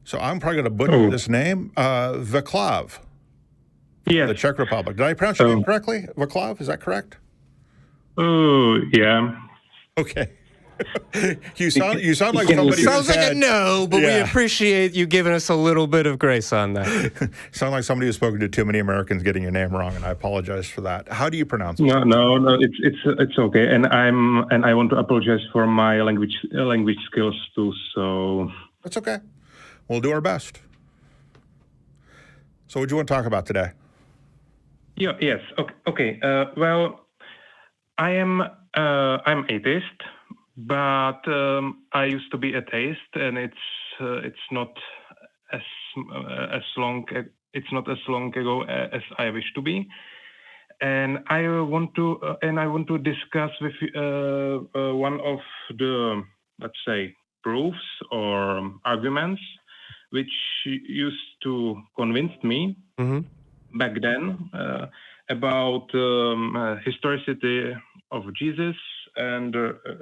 So I'm probably going to butcher this name. Vàclav. Yes. The Czech Republic. Did I pronounce your name correctly? Vàclav, is that correct? Oh, yeah. Okay. You sound like somebody sounds like a no, but we appreciate you giving us a little bit of grace on that. Sound like somebody who's spoken to too many Americans getting your name wrong, and I apologize for that. How do you pronounce it? No, it's okay, and I want to apologize for my language skills too. So that's okay. We'll do our best. So, what do you want to talk about today? Yes. Okay. Well, I'm atheist. But I used to be atheist, and it's not as long ago as I wish to be. And I want to discuss with one of the, let's say, proofs or arguments which used to convince me back then about historicity of Jesus and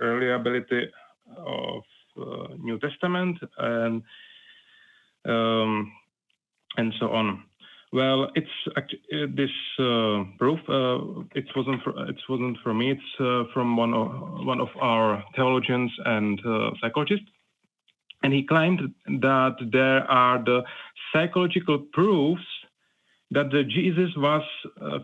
reliability of New Testament and so on. Well, it's this proof. It wasn't from me. It's from one of our theologians and psychologists, and he claimed that there are the psychological proofs that Jesus was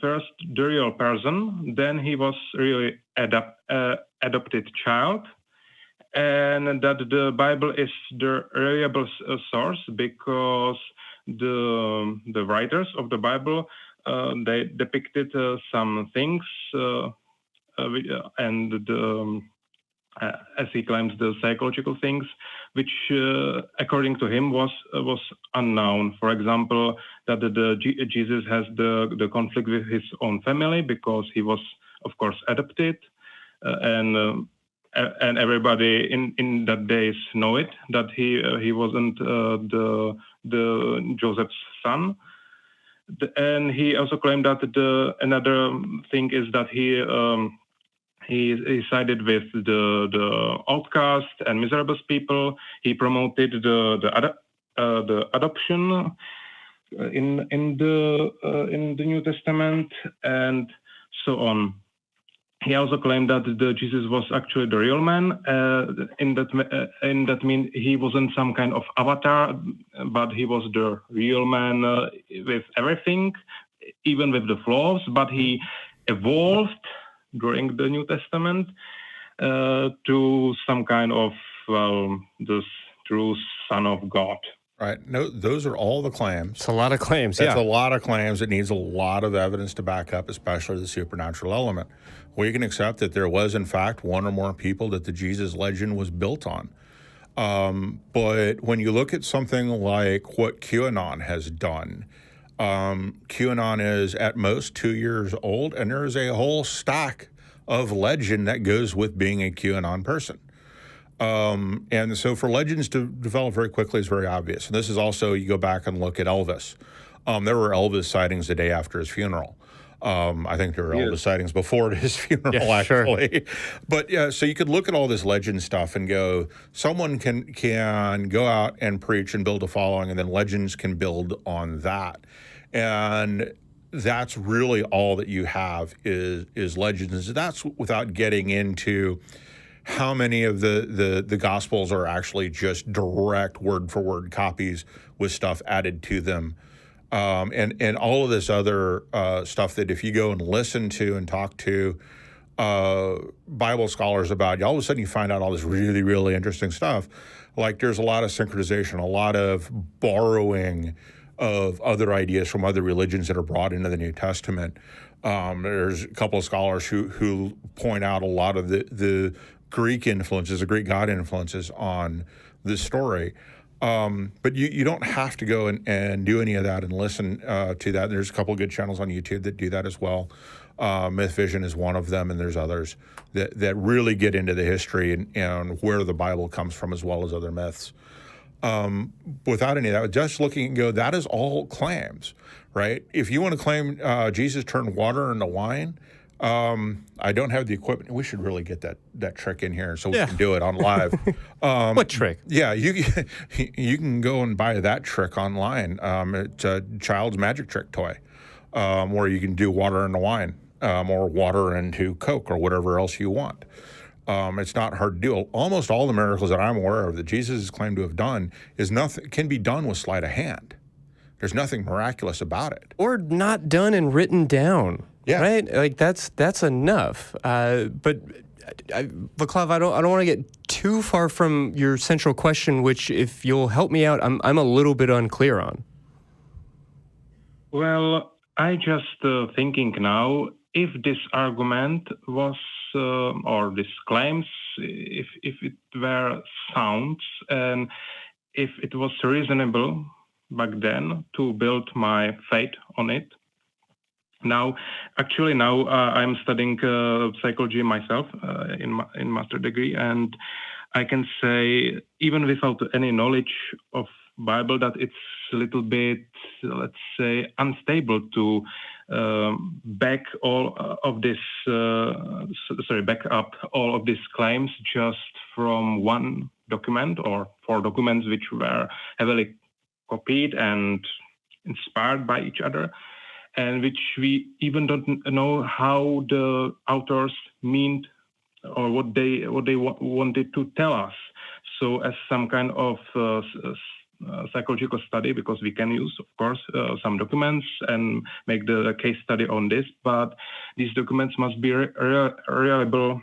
first the real person, then he was really adopted child, and that the Bible is the reliable source because the writers of the Bible they depicted some things and as he claims the psychological things which according to him was unknown. For example, that Jesus has the conflict with his own family because he was of course adopted and everybody in that days know it, that he wasn't the Joseph's son. And he also claimed that another thing is that he sided with the outcast and miserable people. He promoted the adoption in the New Testament and so on. He also claimed that Jesus was actually the real man. In that mean he wasn't some kind of avatar, but he was the real man with everything, even with the flaws. But he evolved during the New Testament to some kind of the true Son of God. Right. No, those are all the claims. It's a lot of claims. That's a lot of claims. It needs a lot of evidence to back up, especially the supernatural element. We can accept that there was, in fact, one or more people that the Jesus legend was built on. But when you look at something like what QAnon has done, QAnon is at most 2 years old, and there is a whole stack of legend that goes with being a QAnon person. And so for legends to develop very quickly is very obvious. And this is also, you go back and look at Elvis. There were Elvis sightings the day after his funeral. I think there were Elvis sightings before his funeral, actually. Sure. But yeah, so you could look at all this legend stuff and go, someone can go out and preach and build a following, and then legends can build on that. And that's really all that you have is legends. That's without getting into how many of the Gospels are actually just direct word-for-word copies with stuff added to them. And all of this other stuff that if you go and listen to and talk to Bible scholars about, all of a sudden you find out all this really, really interesting stuff. Like there's a lot of synchronization, a lot of borrowing of other ideas from other religions that are brought into the New Testament. There's a couple of scholars who point out a lot of the Greek influences, the Greek god influences on this story. But you don't have to go and do any of that and listen to that. There's a couple of good channels on YouTube that do that as well. Myth Vision is one of them, and there's others that really get into the history and where the Bible comes from as well as other myths. Without any of that, just looking and go, that is all claims, right? If you want to claim Jesus turned water into wine, I don't have the equipment. We should really get that trick in here so we can do it on live. What trick? Yeah, you can go and buy that trick online. It's a child's magic trick toy, where you can do water into wine, or water into Coke, or whatever else you want. It's not hard to do. Almost all the miracles that I'm aware of that Jesus is claimed to have done can be done with sleight of hand. There's nothing miraculous about it. Or not done and written down. Yeah. Right? Like that's enough. But Vàclav, I don't want to get too far from your central question, which, if you'll help me out, I'm a little bit unclear on. Well, I just thinking now, if this argument was, or these claims, if it were sound, and if it was reasonable back then to build my faith on it. Now, I'm studying psychology myself in master degree, and I can say, even without any knowledge of Bible, that it's a little bit, let's say, unstable to back up all of these claims just from one document or 4 documents which were heavily copied and inspired by each other, and which we even don't know how the authors meant or what they wanted to tell us. So as some kind of psychological study, because we can use, of course, some documents and make the case study on this, but these documents must be reliable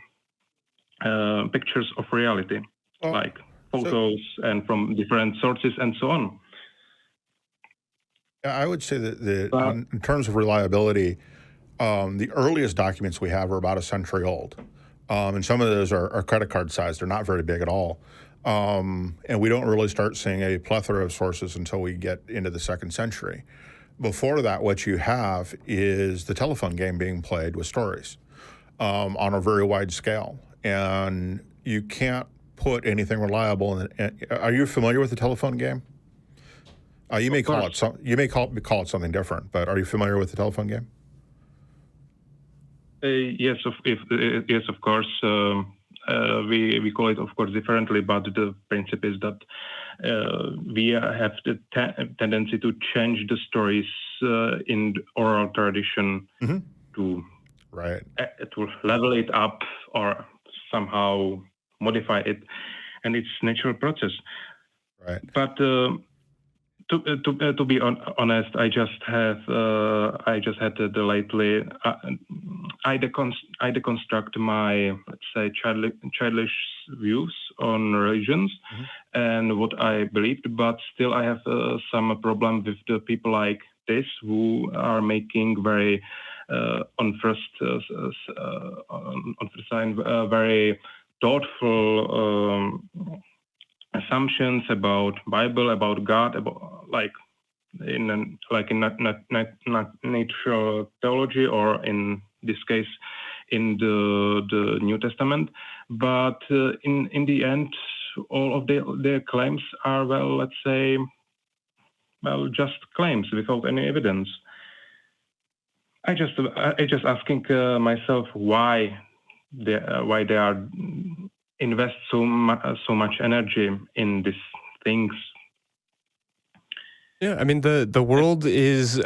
pictures of reality, like photos and from different sources and so on. I would say that in terms of reliability, the earliest documents we have are about a century old. And some of those are credit card sized. They're not very big at all. And we don't really start seeing a plethora of sources until we get into the 2nd century. Before that, what you have is the telephone game being played with stories on a very wide scale. And you can't put anything reliable in it. Are you familiar with the telephone game? You may call it something different, but are you familiar with the telephone game? Yes, of course. We call it, of course, differently, but the principle is that we have the tendency to change the stories in oral tradition to level it up or somehow modify it, and it's natural process. Right. But to be honest, I just had lately. I deconstruct my, let's say, childish views on religions and what I believed, but still I have some problem with the people like this who are making very on first sign very thoughtful assumptions about Bible, about God, about in natural theology, or in this case in the New Testament. But in the end, all of their claims are, well, let's say, just claims without any evidence. I just asking myself why they are invest so much energy in these things. Yeah, I mean, the world is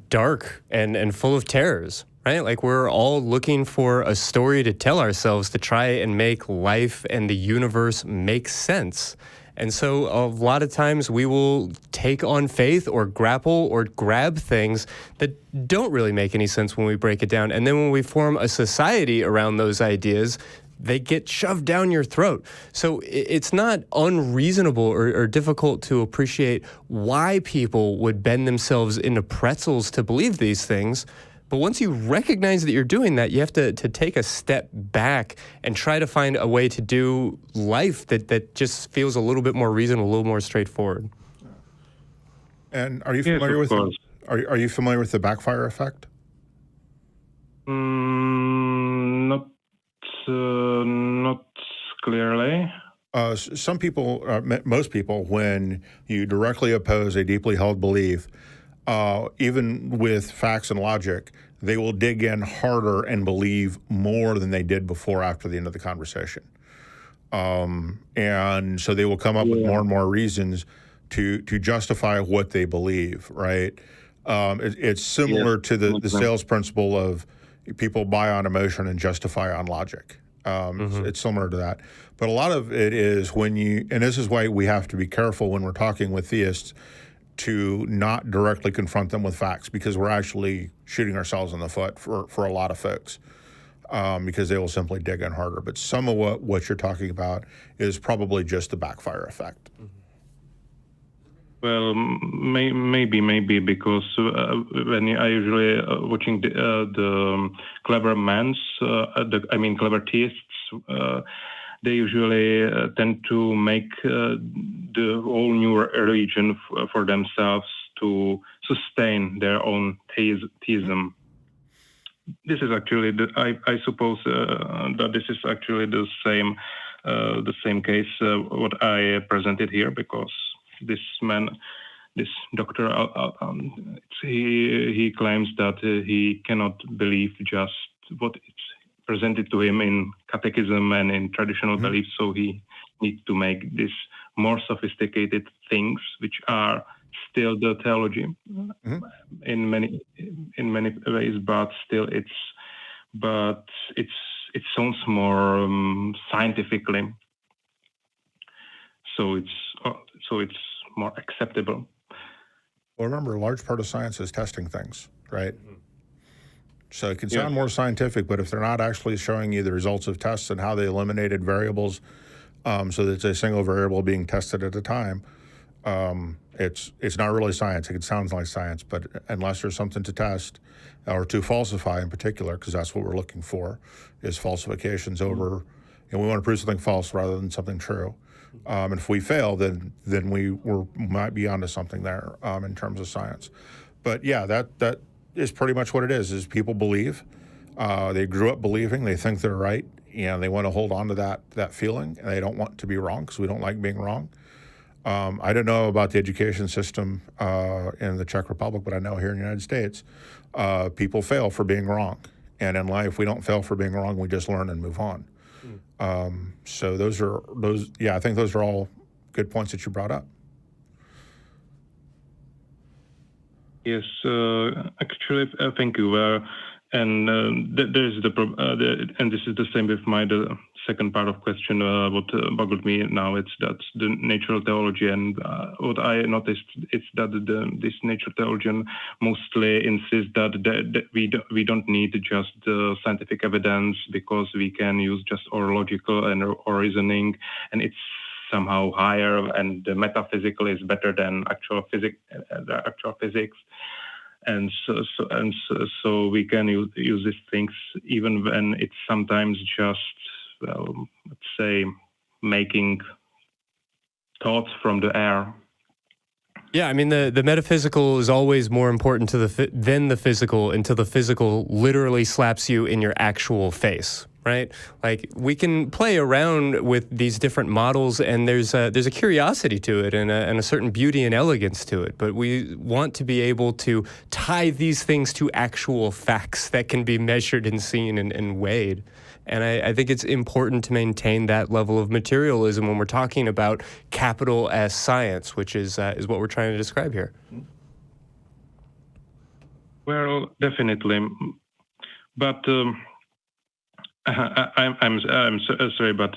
dark and full of terrors, right? Like, we're all looking for a story to tell ourselves to try and make life and the universe make sense. And so a lot of times we will take on faith or grapple or grab things that don't really make any sense when we break it down. And then when we form a society around those ideas, they get shoved down your throat. So it's not unreasonable or difficult to appreciate why people would bend themselves into pretzels to believe these things. But once you recognize that you're doing that, you have to take a step back and try to find a way to do life that just feels a little bit more reasonable, a little more straightforward. And are you familiar with are you familiar with the backfire effect? Not clearly. Some people, most people, when you directly oppose a deeply held belief, even with facts and logic, they will dig in harder and believe more than they did before after the end of the conversation. And so they will come up with more and more reasons to justify what they believe, right? It's similar to the sales principle of people buy on emotion and justify on logic. It's similar to that. But a lot of it is when you, and this is why we have to be careful when we're talking with theists to not directly confront them with facts, because we're actually shooting ourselves in the foot for a lot of folks, because they will simply dig in harder. But some of what you're talking about is probably just the backfire effect. Well, maybe because when I usually watching the clever men's, clever theists, they usually tend to make the whole new religion for themselves to sustain their own theism. This is actually, I suppose that this is actually the same case what I presented here, because this man, this doctor, he claims that he cannot believe just what it's presented to him in catechism and in traditional beliefs, so he needs to make this more sophisticated things, which are still the theology in many ways, but still it sounds more scientifically. So it's more acceptable. Well, remember, a large part of science is testing things, right? So it can sound more scientific, but if they're not actually showing you the results of tests and how they eliminated variables, so that it's a single variable being tested at a time, it's not really science. It sounds like science, but unless there's something to test or to falsify in particular, because that's what we're looking for, is falsifications over, and we want to prove something false rather than something true. And if we fail, then we might be onto something there in terms of science. But yeah, that is pretty much what it is people believe. They grew up believing, they think they're right, and they want to hold on to that feeling, and they don't want to be wrong because we don't like being wrong. I don't know about the education system in the Czech Republic, but I know here in the United States, people fail for being wrong. And in life, we don't fail for being wrong, we just learn and move on. So I think those are all good points that you brought up. Yes, actually, thank you. And there's and this is the same with the second part of question. What boggled me now, it's that the natural theology, and what I noticed is that this natural theologian mostly insists that we don't need just scientific evidence, because we can use just our logical and our reasoning, and it's somehow higher, and the metaphysical is better than actual physics. And so we can use these things even when it's sometimes just, let's say, making thoughts from the air. Yeah, I mean, the metaphysical is always more important than the physical, until the physical literally slaps you in your actual face, right? Like, we can play around with these different models, and there's a curiosity to it and a certain beauty and elegance to it. But we want to be able to tie these things to actual facts that can be measured and seen and weighed. And I think it's important to maintain that level of materialism when we're talking about capital S science, which is what we're trying to describe here. Well, definitely, but I'm sorry, but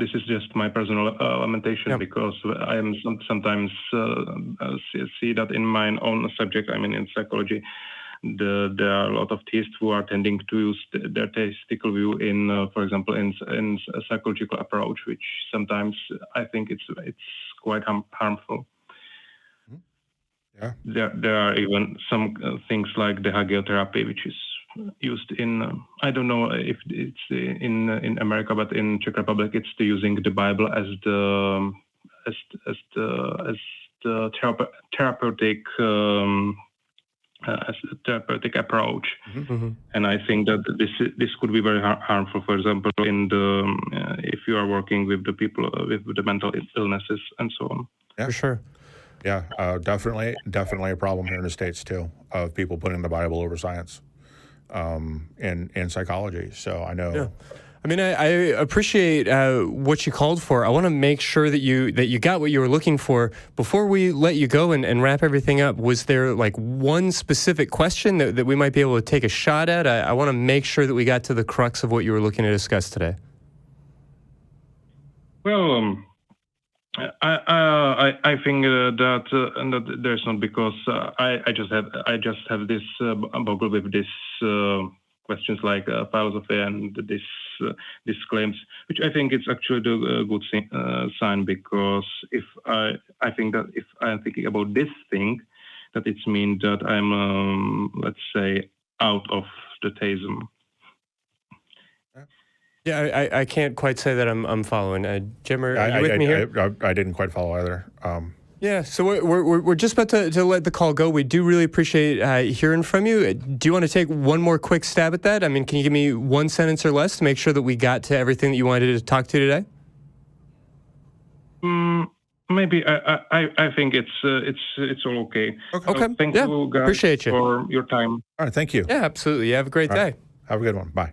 this is just my personal lamentation, because I am sometimes see that in my own subject. I mean, in psychology, there are a lot of theists who are tending to use their theistical view in, for example, in a psychological approach, which sometimes I think it's quite harmful. Yeah. There are even some things like the hagiotherapy, which is used in I don't know if it's in America, but in Czech Republic it's using the Bible as the therapeutic approach. And I think that this could be very harmful. For example, in the if you are working with the people with the mental illnesses and so on. Yeah, for sure. Yeah, definitely a problem here in the States too, of people putting the Bible over science, in psychology. So I know. Yeah. I mean, I appreciate what you called for. I want to make sure that you got what you were looking for. Before we let you go and wrap everything up, was there like one specific question that we might be able to take a shot at? I want to make sure that we got to the crux of what you were looking to discuss today. Well, I think that there's not, because I just have this boggle with this questions like philosophy and these claims, which I think it's actually a good sign, because if I think that if I'm thinking about this thing, that it means that I'm let's say out of the theism. Yeah, I can't quite say that I'm following. Jim, are you with me here? I didn't quite follow either. Yeah, so we're just about to let the call go. We do really appreciate hearing from you. Do you want to take one more quick stab at that? I mean, can you give me one sentence or less to make sure that we got to everything that you wanted to talk to today? Maybe I think it's all okay. Okay. Thank you, guys, appreciate you for your time. All right, thank you. Yeah, absolutely. You have a great day. Have a good one. Bye.